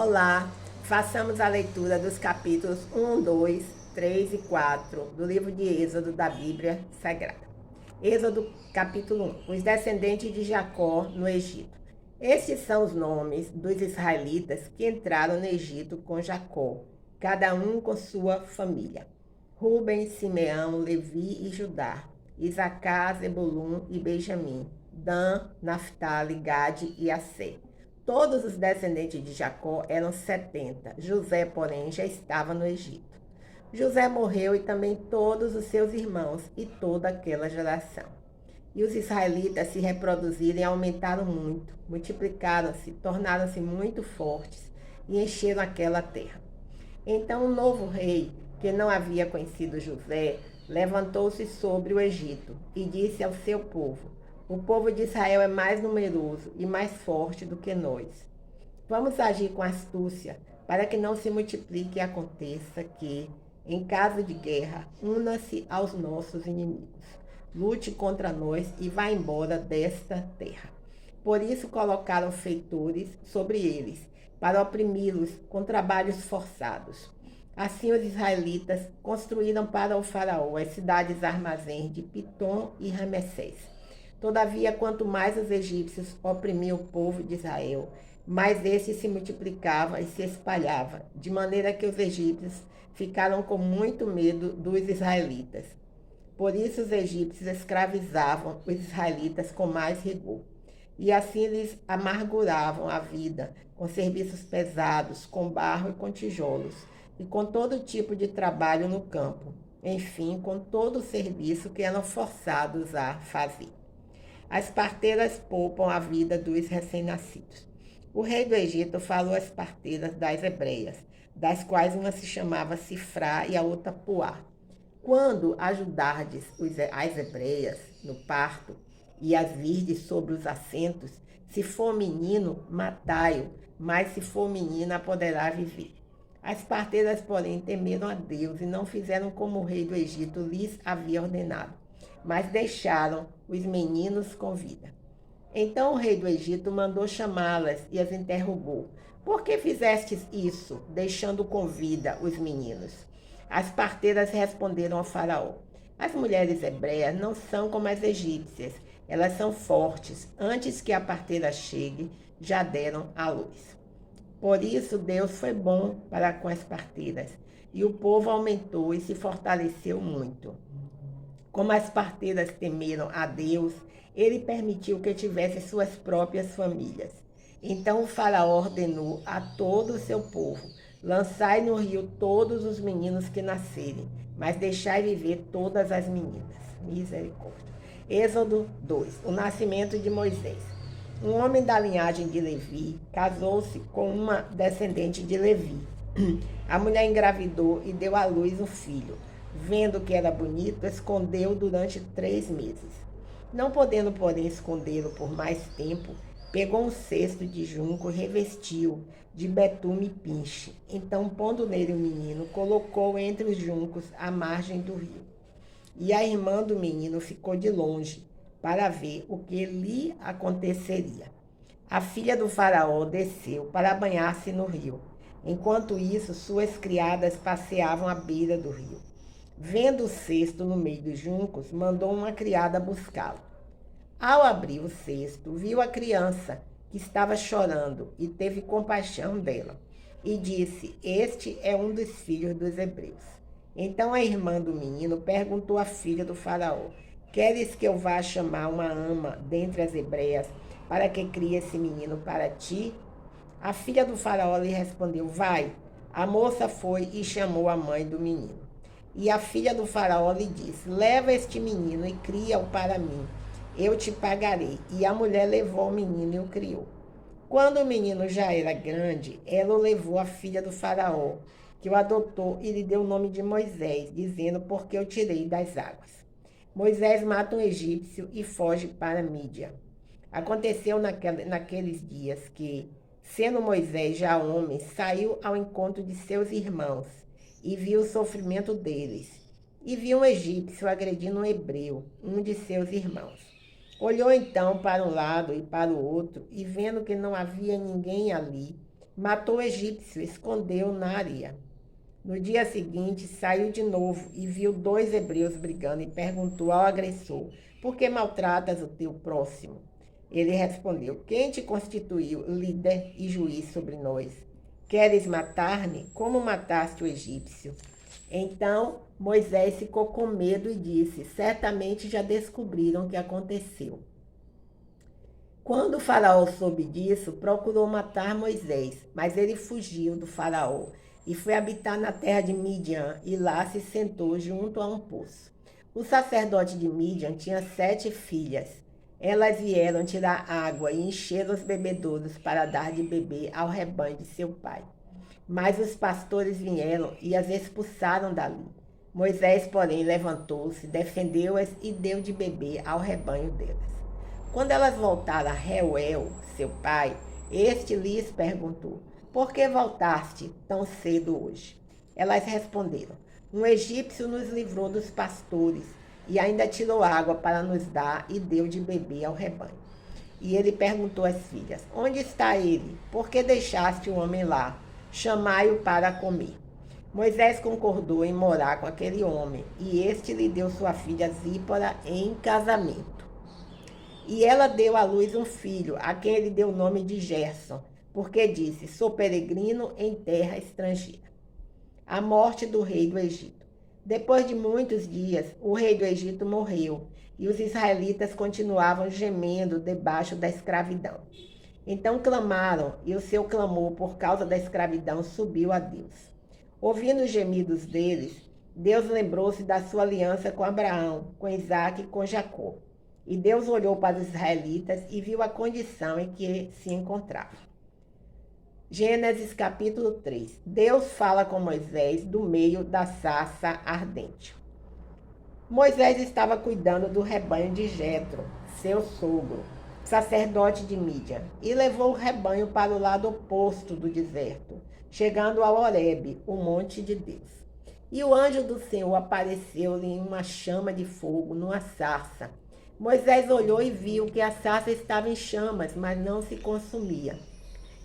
Olá, façamos a leitura dos capítulos 1, 2, 3 e 4 do livro de Êxodo da Bíblia Sagrada. Êxodo capítulo 1, os descendentes de Jacó no Egito. Estes são os nomes dos israelitas que entraram no Egito com Jacó, cada um com sua família. Rúben, Simeão, Levi e Judá, Isacar, Zebulun e Benjamim, Dan, Naftali, Gade e Assé. Todos os descendentes de Jacó eram 70. José, porém, já estava no Egito. José morreu e também todos os seus irmãos e toda aquela geração. E os israelitas se reproduziram e aumentaram muito, multiplicaram-se, tornaram-se muito fortes e encheram aquela terra. Então um novo rei, que não havia conhecido José, levantou-se sobre o Egito e disse ao seu povo: o povo de Israel é mais numeroso e mais forte do que nós. Vamos agir com astúcia para que não se multiplique e aconteça que, em caso de guerra, una-se aos nossos inimigos. Lute contra nós e vá embora desta terra. Por isso colocaram feitores sobre eles, para oprimi-los com trabalhos forçados. Assim os israelitas construíram para o faraó as cidades armazéns de Pitom e Ramessés. Todavia, quanto mais os egípcios oprimiam o povo de Israel, mais este se multiplicava e se espalhava, de maneira que os egípcios ficaram com muito medo dos israelitas. Por isso os egípcios escravizavam os israelitas com mais rigor. E assim lhes amarguravam a vida, com serviços pesados, com barro e com tijolos, e com todo tipo de trabalho no campo, enfim, com todo o serviço que eram forçados a fazer. As parteiras poupam a vida dos recém-nascidos. O rei do Egito falou às parteiras das hebreias, das quais uma se chamava Sifrá e a outra Puá: quando ajudardes as hebreias no parto e as virdes sobre os assentos, se for menino, matai-o, mas se for menina, poderá viver. As parteiras, porém, temeram a Deus e não fizeram como o rei do Egito lhes havia ordenado, mas deixaram os meninos com vida. Então o rei do Egito mandou chamá-las e as interrogou: por que fizestes isso, deixando com vida os meninos? As parteiras responderam ao faraó: as mulheres hebreias não são como as egípcias, elas são fortes, antes que a parteira chegue, já deram à luz. Por isso Deus foi bom para com as parteiras, e o povo aumentou e se fortaleceu muito. Como as parteiras temeram a Deus, ele permitiu que tivessem suas próprias famílias. Então o faraó ordenou a todo o seu povo: lançai no rio todos os meninos que nascerem, mas deixai viver todas as meninas. Misericórdia. Êxodo 2. O nascimento de Moisés. Um homem da linhagem de Levi casou-se com uma descendente de Levi. A mulher engravidou e deu à luz um filho. Vendo que era bonito, escondeu-o durante 3 meses. Não podendo, porém, escondê-lo por mais tempo, pegou um cesto de junco e revestiu de betume e pinche. Então, pondo nele o menino, colocou entre os juncos à margem do rio. E a irmã do menino ficou de longe, para ver o que lhe aconteceria. A filha do faraó desceu para banhar-se no rio. Enquanto isso, suas criadas passeavam à beira do rio. Vendo o cesto no meio dos juncos, mandou uma criada buscá-lo. Ao abrir o cesto, viu a criança, que estava chorando, e teve compaixão dela. E disse: este é um dos filhos dos hebreus. Então a irmã do menino perguntou à filha do faraó: queres que eu vá chamar uma ama dentre as hebreias, para que crie esse menino para ti? A filha do faraó lhe respondeu: vai. A moça foi e chamou a mãe do menino. E a filha do faraó lhe disse: leva este menino e cria-o para mim. Eu te pagarei. E a mulher levou o menino e o criou. Quando o menino já era grande, ela o levou à filha do faraó, que o adotou e lhe deu o nome de Moisés, dizendo: porque eu tirei das águas. Moisés mata um egípcio e foge para Mídia. Aconteceu naqueles dias que, sendo Moisés já homem, saiu ao encontro de seus irmãos e viu o sofrimento deles. E viu um egípcio agredindo um hebreu, um de seus irmãos. Olhou então para um lado e para o outro, e vendo que não havia ninguém ali, matou o egípcio, escondeu na areia. No dia seguinte, saiu de novo e viu 2 hebreus brigando e perguntou ao agressor: por que maltratas o teu próximo? Ele respondeu: quem te constituiu líder e juiz sobre nós? Queres matar-me? Como mataste o egípcio? Então Moisés ficou com medo e disse: certamente já descobriram o que aconteceu. Quando o faraó soube disso, procurou matar Moisés, mas ele fugiu do faraó e foi habitar na terra de Midian, e lá se sentou junto a um poço. O sacerdote de Midian tinha 7 filhas. Elas vieram tirar água e encher os bebedouros para dar de beber ao rebanho de seu pai. Mas os pastores vieram e as expulsaram dali. Moisés, porém, levantou-se, defendeu-as e deu de beber ao rebanho delas. Quando elas voltaram a Reuel, seu pai, este lhes perguntou: por que voltaste tão cedo hoje? Elas responderam: um egípcio nos livrou dos pastores e ainda tirou água para nos dar e deu de beber ao rebanho. E ele perguntou às filhas: onde está ele? Por que deixaste o homem lá? Chamai-o para comer. Moisés concordou em morar com aquele homem, e este lhe deu sua filha Zípora em casamento. E ela deu à luz um filho, a quem ele deu o nome de Gerson, porque disse: sou peregrino em terra estrangeira. A morte do rei do Egito. Depois de muitos dias, o rei do Egito morreu, e os israelitas continuavam gemendo debaixo da escravidão. Então clamaram, e o seu clamor por causa da escravidão subiu a Deus. Ouvindo os gemidos deles, Deus lembrou-se da sua aliança com Abraão, com Isaque e com Jacó. E Deus olhou para os israelitas e viu a condição em que se encontravam. Gênesis capítulo 3. Deus fala com Moisés do meio da sarça ardente. Moisés estava cuidando do rebanho de Jetro, seu sogro, sacerdote de Mídian, e levou o rebanho para o lado oposto do deserto, chegando a Horebe, o monte de Deus. E o anjo do Senhor apareceu-lhe em uma chama de fogo, numa sarça. Moisés olhou e viu que a sarça estava em chamas, mas não se consumia.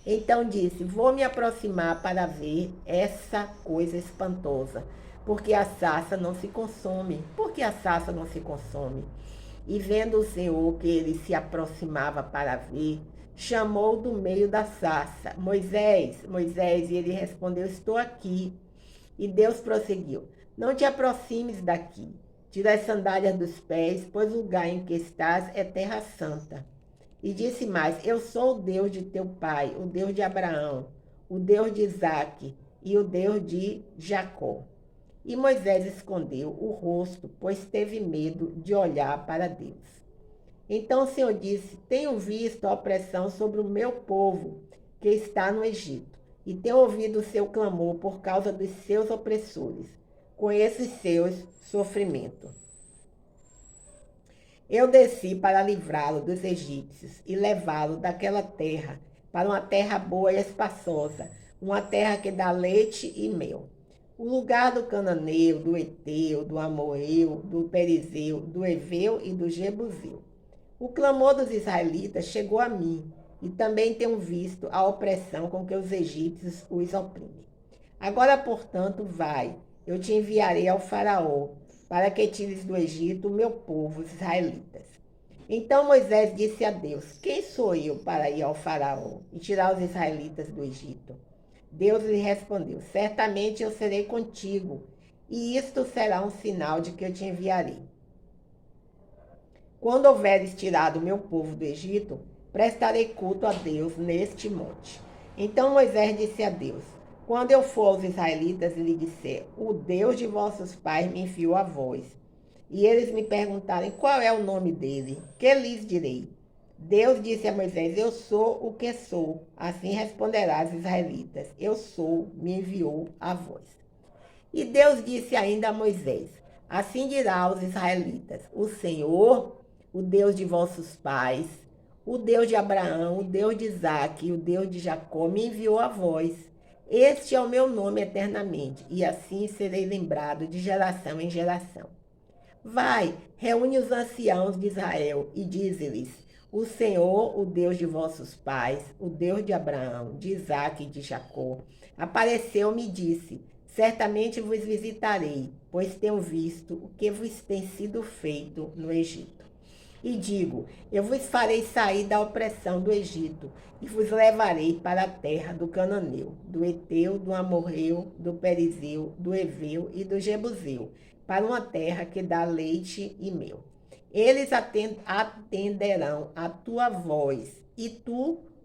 Então disse: vou me aproximar para ver essa coisa espantosa, porque a sarça não se consome. Por que a sarça não se consome? E vendo o Senhor que ele se aproximava para ver, chamou do meio da sarça: Moisés, Moisés, e ele respondeu: estou aqui. E Deus prosseguiu: não te aproximes daqui. Tira as sandálias dos pés, pois o lugar em que estás é terra santa. E disse mais: eu sou o Deus de teu pai, o Deus de Abraão, o Deus de Isaque e o Deus de Jacó. E Moisés escondeu o rosto, pois teve medo de olhar para Deus. Então o Senhor disse: tenho visto a opressão sobre o meu povo, que está no Egito, e tenho ouvido o seu clamor por causa dos seus opressores. Conheço os seus sofrimentos. Eu desci para livrá-lo dos egípcios e levá-lo daquela terra para uma terra boa e espaçosa, uma terra que dá leite e mel. O lugar do cananeu, do eteu, do amorreu, do perizeu, do eveu e do jebuseu. O clamor dos israelitas chegou a mim, e também tenho visto a opressão com que os egípcios os oprimem. Agora, portanto, vai, eu te enviarei ao faraó, para que tires do Egito o meu povo, os israelitas. Então Moisés disse a Deus: quem sou eu para ir ao faraó e tirar os israelitas do Egito? Deus lhe respondeu: certamente eu serei contigo, e isto será um sinal de que eu te enviarei. Quando houveres tirado o meu povo do Egito, prestarei culto a Deus neste monte. Então Moisés disse a Deus: quando eu for aos israelitas e lhe disser: o Deus de vossos pais me enviou a vós, e eles me perguntarem qual é o nome dele, que lhes direi? Deus disse a Moisés: eu sou o que sou. Assim responderás aos israelitas: eu sou, me enviou a vós. E Deus disse ainda a Moisés: assim dirá aos israelitas: o Senhor, o Deus de vossos pais, o Deus de Abraão, o Deus de Isaque e o Deus de Jacó me enviou a vós. Este é o meu nome eternamente, e assim serei lembrado de geração em geração. Vai, reúne os anciãos de Israel e dize-lhes: O Senhor, o Deus de vossos pais, o Deus de Abraão, de Isaque e de Jacó, apareceu-me e disse: certamente vos visitarei, pois tenho visto o que vos tem sido feito no Egito. E digo: eu vos farei sair da opressão do Egito, e vos levarei para a terra do Cananeu, do Eteu, do Amorreu, do Perizeu, do Eveu e do Jebuseu, para uma terra que dá leite e mel. Eles atenderão a tua voz, e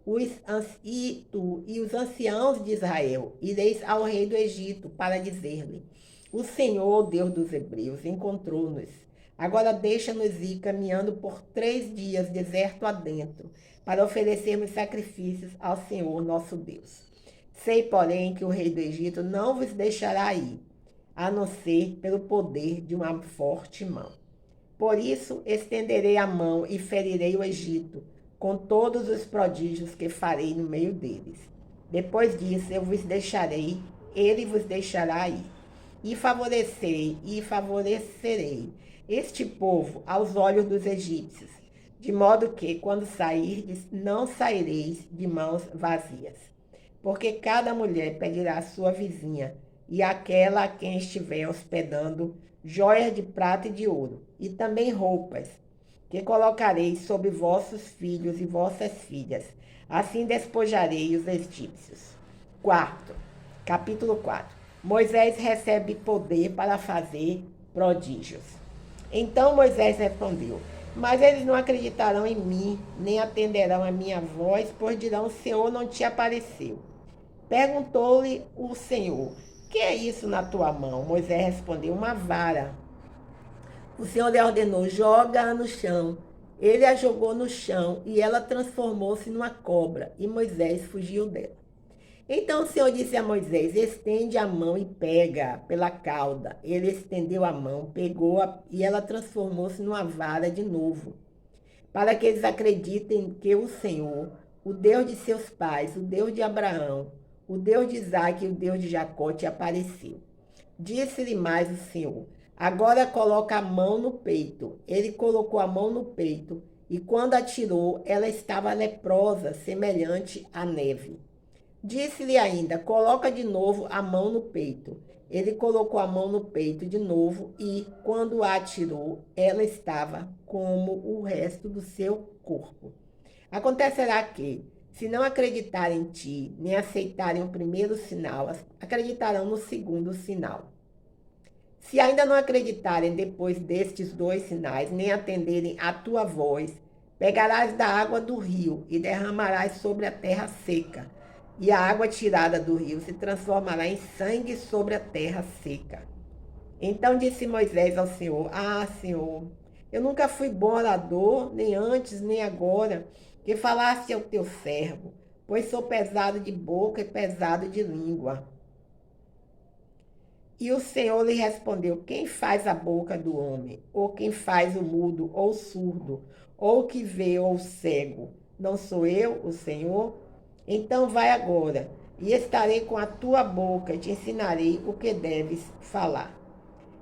os anciãos de Israel ireis ao rei do Egito para dizer-lhe: o Senhor, Deus dos Hebreus, encontrou-nos. Agora deixa-nos ir caminhando por 3 dias deserto adentro, para oferecermos sacrifícios ao Senhor nosso Deus. Sei, porém, que o rei do Egito não vos deixará ir, a não ser pelo poder de uma forte mão. Por isso estenderei a mão e ferirei o Egito, com todos os prodígios que farei no meio deles. Depois disso eu vos deixarei, ele vos deixará ir. E favorecerei este povo aos olhos dos egípcios, de modo que, quando sairdes, não saireis de mãos vazias. Porque cada mulher pedirá à sua vizinha, e àquela a quem estiver hospedando, joias de prata e de ouro, e também roupas, que colocareis sobre vossos filhos e vossas filhas. Assim despojarei os egípcios. Capítulo 4. Moisés recebe poder para fazer prodígios. Então Moisés respondeu: mas eles não acreditarão em mim, nem atenderão a minha voz, pois dirão: o Senhor não te apareceu. Perguntou-lhe o Senhor: que é isso na tua mão? Moisés respondeu: uma vara. O Senhor lhe ordenou: joga-a no chão. Ele a jogou no chão e ela transformou-se numa cobra, e Moisés fugiu dela. Então o Senhor disse a Moisés: estende a mão e pega pela cauda. Ele estendeu a mão, pegou-a e ela transformou-se numa vara de novo, para que eles acreditem que o Senhor, o Deus de seus pais, o Deus de Abraão, o Deus de Isaque e o Deus de Jacó te apareceu. Disse-lhe mais o Senhor: agora coloca a mão no peito. Ele colocou a mão no peito, e quando atirou, ela estava leprosa, semelhante à neve. Disse-lhe ainda: coloca de novo a mão no peito. Ele colocou a mão no peito de novo, e quando a atirou, ela estava como o resto do seu corpo. Acontecerá que, se não acreditarem em ti, nem aceitarem o primeiro sinal, acreditarão no segundo sinal. Se ainda não acreditarem depois destes 2 sinais, nem atenderem à tua voz, pegarás da água do rio e derramarás sobre a terra seca, e a água tirada do rio se transformará em sangue sobre a terra seca. Então disse Moisés ao Senhor: ah, Senhor, eu nunca fui bom orador, nem antes, nem agora, que falaste ao teu servo, pois sou pesado de boca e pesado de língua. E o Senhor lhe respondeu: quem faz a boca do homem? Ou quem faz o mudo ou o surdo? Ou o que vê ou o cego? Não sou eu, o Senhor? Então vai agora, e estarei com a tua boca, e te ensinarei o que deves falar.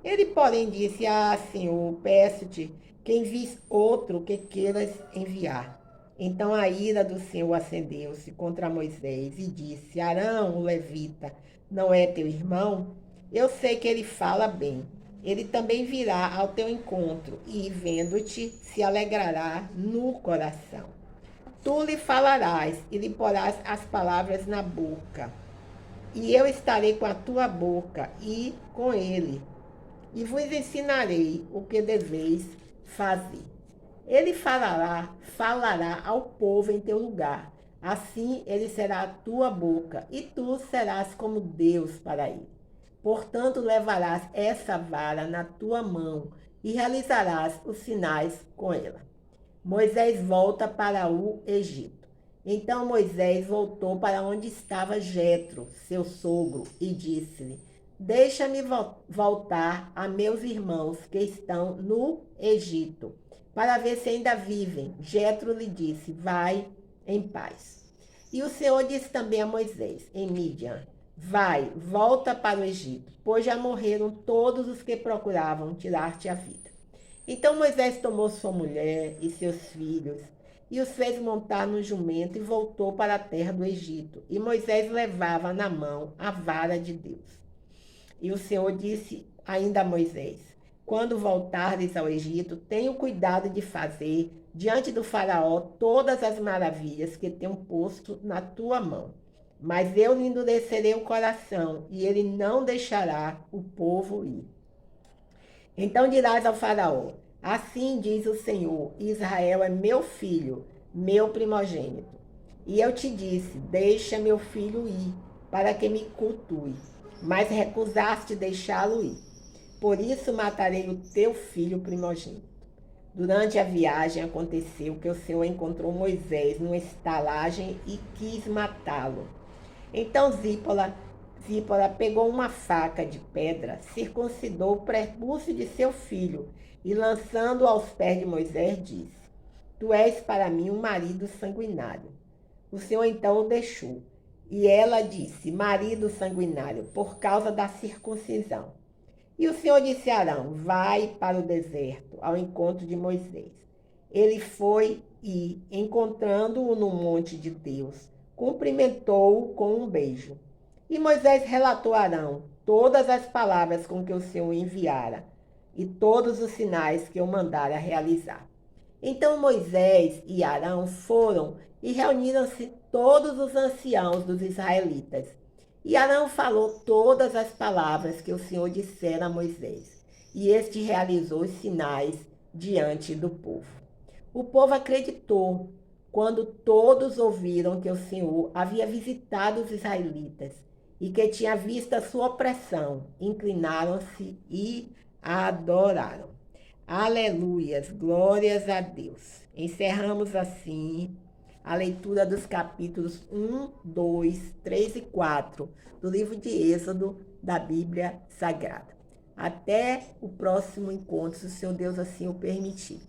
Ele, porém, disse: ah, Senhor, peço-te que envies outro que queiras enviar. Então a ira do Senhor acendeu-se contra Moisés e disse: Arão, o levita, não é teu irmão? Eu sei que ele fala bem. Ele também virá ao teu encontro e, vendo-te, se alegrará no coração. Tu lhe falarás e lhe porás as palavras na boca. E eu estarei com a tua boca e com ele. E vos ensinarei o que deveis fazer. Ele falará ao povo em teu lugar. Assim ele será a tua boca, e tu serás como Deus para ele. Portanto, levarás essa vara na tua mão e realizarás os sinais com ela. Moisés volta para o Egito. Então Moisés voltou para onde estava Jetro, seu sogro, e disse-lhe: deixa-me voltar a meus irmãos que estão no Egito, para ver se ainda vivem. Jetro lhe disse: vai em paz. E o Senhor disse também a Moisés, em Midian: vai, volta para o Egito, pois já morreram todos os que procuravam tirar-te a vida. Então Moisés tomou sua mulher e seus filhos e os fez montar no jumento e voltou para a terra do Egito. E Moisés levava na mão a vara de Deus. E o Senhor disse ainda a Moisés: quando voltares ao Egito, tenha o cuidado de fazer diante do faraó todas as maravilhas que tenho posto na tua mão. Mas eu lhe endurecerei o coração, e ele não deixará o povo ir. Então dirás ao faraó: assim diz o Senhor, Israel é meu filho, meu primogênito. E eu te disse: deixa meu filho ir, para que me cultue. Mas recusaste deixá-lo ir. Por isso matarei o teu filho primogênito. Durante a viagem aconteceu que o Senhor encontrou Moisés numa estalagem e quis matá-lo. Então Zípora pegou uma faca de pedra, circuncidou o prepúcio de seu filho e, lançando-o aos pés de Moisés, disse: tu és para mim um marido sanguinário. O Senhor então o deixou. E ela disse: marido sanguinário, por causa da circuncisão. E o Senhor disse a Arão: vai para o deserto, ao encontro de Moisés. Ele foi e, encontrando-o no monte de Deus, cumprimentou-o com um beijo. E Moisés relatou a Arão todas as palavras com que o Senhor enviara e todos os sinais que o mandara realizar. Então Moisés e Arão foram e reuniram-se todos os anciãos dos israelitas. E Arão falou todas as palavras que o Senhor dissera a Moisés. E este realizou os sinais diante do povo. O povo acreditou quando todos ouviram que o Senhor havia visitado os israelitas e que tinha visto a sua opressão. Inclinaram-se e adoraram. Aleluias, glórias a Deus. Encerramos assim a leitura dos capítulos 1, 2, 3 e 4 do livro de Êxodo da Bíblia Sagrada. Até o próximo encontro, se o Senhor Deus assim o permitir.